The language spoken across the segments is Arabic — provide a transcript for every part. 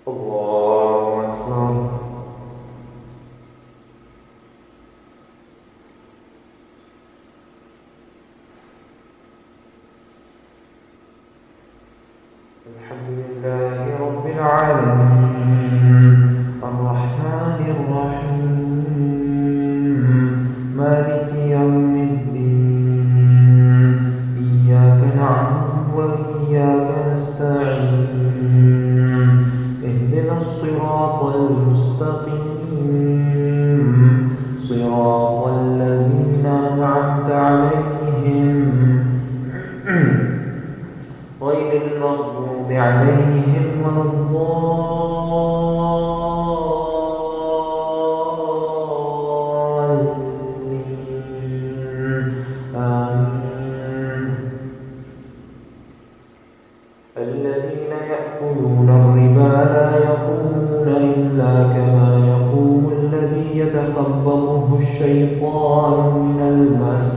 الله أكبر. الحمد لله رب العالمين الرحمن الرحيم مالك يوم الدين إياك نعبد وإياك نستعين اهدنا الصراط المستقيم صراط الذين أنعمت عليهم غير المغضوب عليهم ولا الضالين آمين. الذين يأكلون الربا لا يقومون إلا كما يقوم الذي يتخبطه الشيطان من المس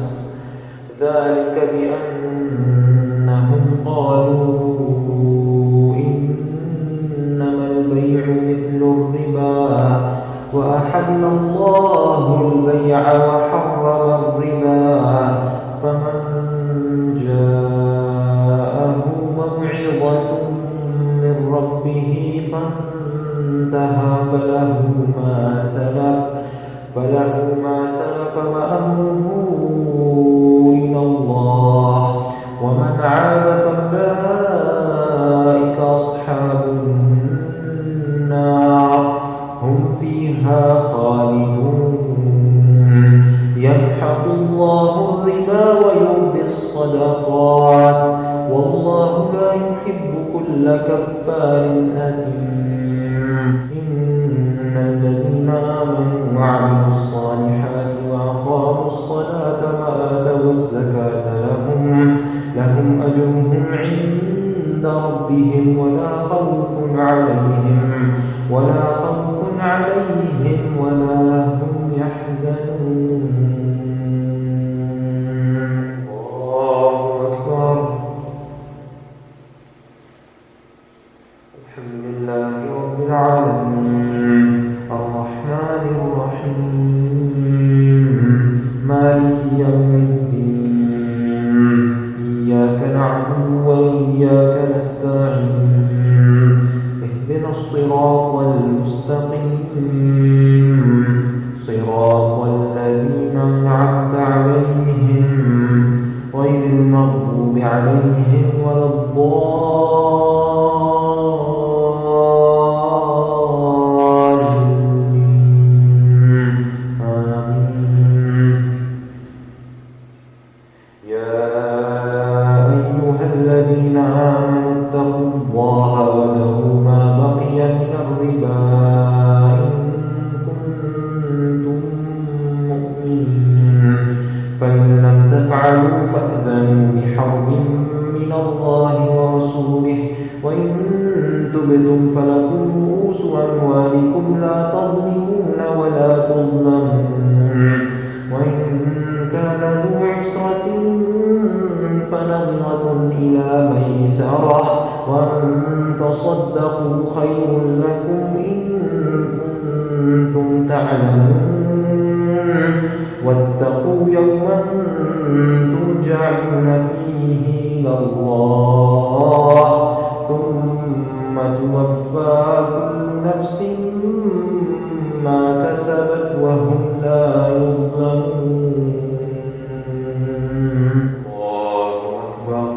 ذلك بأنهم قالوا إنما البيع مثل الربا وأحل الله البيع وحرم الربا فمن جاءه موعظة من ربه فانتهى فله ما سلف وأمره إلى الله ومن عاد فأولئك أصحاب النار هم فيها خالدون يمحق الله الربا ويربي الصدقات والله لا يحب كل كفار أثيم. إن الذين آمنوا وعملوا الصالحات وأقاموا الصلاة وآتوا الزكاة لهم أجرهم عند ربهم ولا خوف عليهم ولا هم يحزنون. الله أكبر. الحمد لله رب العالمين الرحمن الرحيم مالك يوم الدين إياك نعبد وإياك نستعين اهدنا الصراط المستقيم صراط الذين أنعمت عليهم غير المغضوب عليهم ولا الضالين آمين. يا أيها الذين آمنوا اتقوا الله وذروا ما بقي من الربا إن كنتم مؤمنين فإن لم تفعلوا فأذنوا بحرب من الله ورسوله وإن تبتم فلكم رؤوس أموالكم لا تظلمون ولا تظلمون وإن كان ذو عسرة فنظرة إلى ميسرة وأن تصدقوا خير لكم إن كنتم تعلمون واتقوا يوما ترجعون فيه إلى الله ثم توفى كل نفس ما كسبت وهم لا يظلمون. الله أكبر.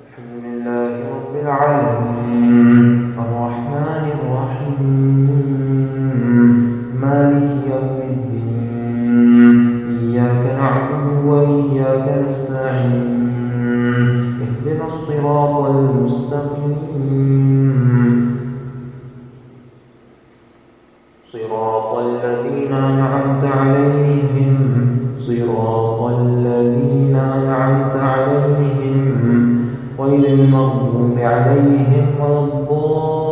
الحمد لله رب العالمين الرحمن الرحيم مالك يوم الدين إياك نعبد وإياك نستعين اهدنا الصراط المستقيم صراط الذين أنعمت عليهم غير المغضوب عليهم ولا الضالين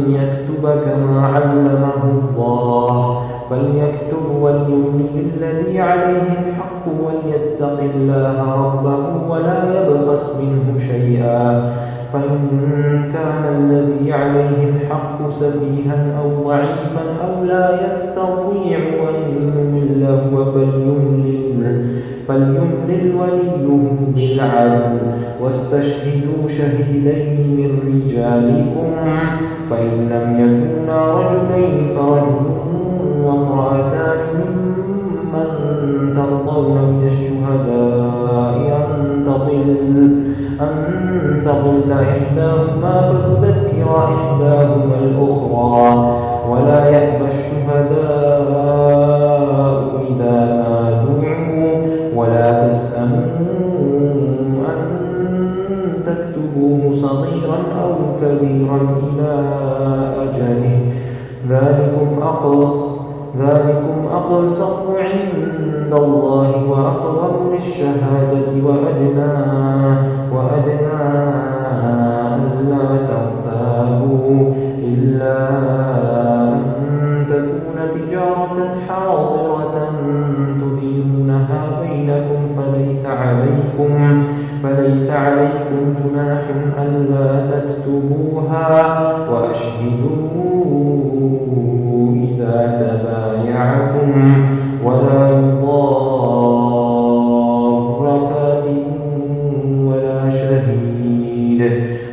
يكتب كما علمه الله فليكتب وليملل الذي عليه الحق وليتق الله ربه ولا يبخس منه شيئا فإن كان الذي عليه الحق سفيها أو ضعيفا أو لا يستطيع أن يمل هو فليملل وليه بالعدل واستشهدوا شهيدين من رجالكم فإن لم يكونا رجلين فرجل وامرأتان ممن ترضون من الشهداء أن تضل إحداهما فتذكر إحداهما الأخرى ولا يأبى الشهداء إذا ما دعوا ولا تسأموا أن تكتبوه صغيرا أو كبيرا إلى أجله ذلكم أقسط عند الله وأقوم للشهادة وأدنى ألا ترتابوا إلا أن تكون تجارة حاضرة تديرونها بينكم فليس عليكم جناح ألا تكتبوها وأشهدوا إذا تبايعتم ولا يضار كاتب ولا شهيد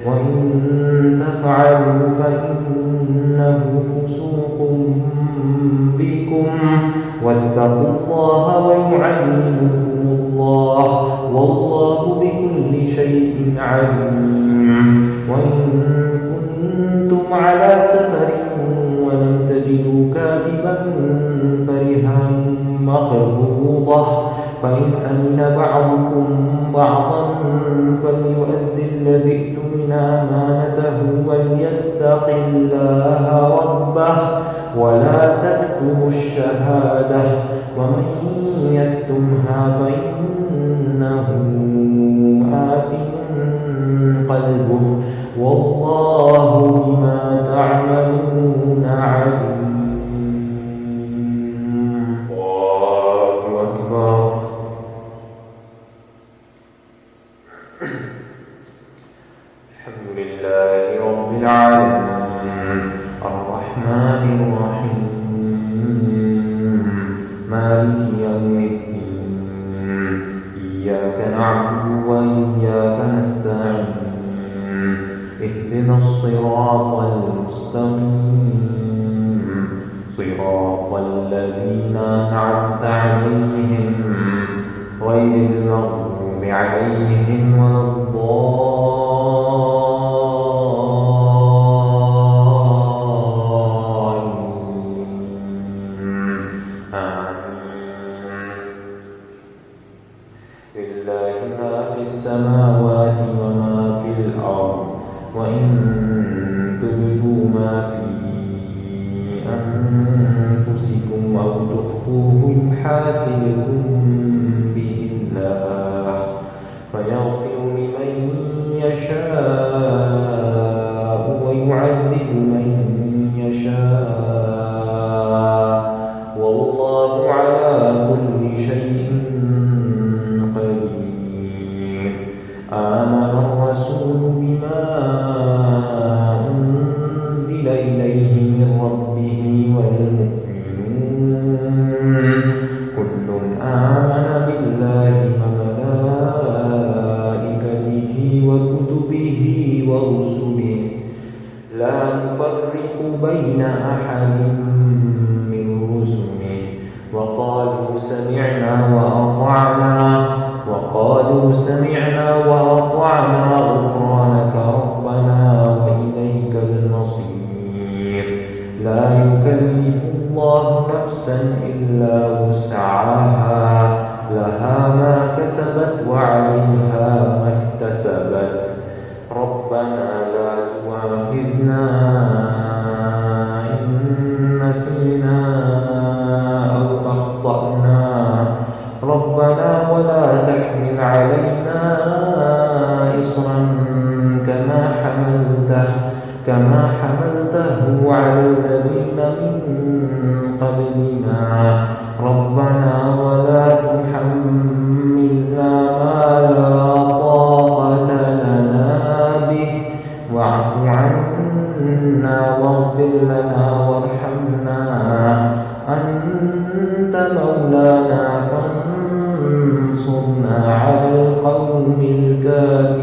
وإن تفعلوا فإنه فسوق بكم واتقوا الله ويعلمكم الله والله بكل شيء عليم وإن كنتم على سفر ولم تجدوا كاتبا فرهان مقبوضة فإن أمن بعضكم بعضا فليؤدي الذي ائتمن أمانته وليتق الله ربه ولا تكتموا الشهادة ومن يكتمها فإنه آثم قلبه والله بما تعملون عليم. الله أكبر. الحمد لله رب العالمين الرحمن الرحيم مالك يوم الدين إياك نعبد وإياك نستعين اهدنا الصراط المستقيم صراط الذين أنعمت عليهم غير المغضوب عليهم ولا الضالين لله ما في السماوات وما في الأرض وإن تبدوا ما في أنفسكم أو تخفوه يحاسبكم به الله فيغفر لمن يشاء ويعذب من يشاء والله على كل شيء قدير. آمن الرسول بما أنزل إليه من ربه والمؤمنون كل آمن بالله وملائكته وكتبه ورسله لا نفرق بين أحد من رسله وقالوا سمعنا وأطعنا غفرانك ربنا وإليك المصير. لا يكلف الله نفسا إلا وسعها لها ما كسبت وعليها ما اكتسبت. ربنا لا تؤاخذنا إن نسينا أو أخطأنا ربنا ولا تحمل علينا إصرا كما حملته أنزلته على الذين من قبلنا ربنا ولا تحملنا ما لا طاقة لنا به واعف عنا واغفر لنا وارحمنا أنت مولانا فانصرنا على القوم الكافرين.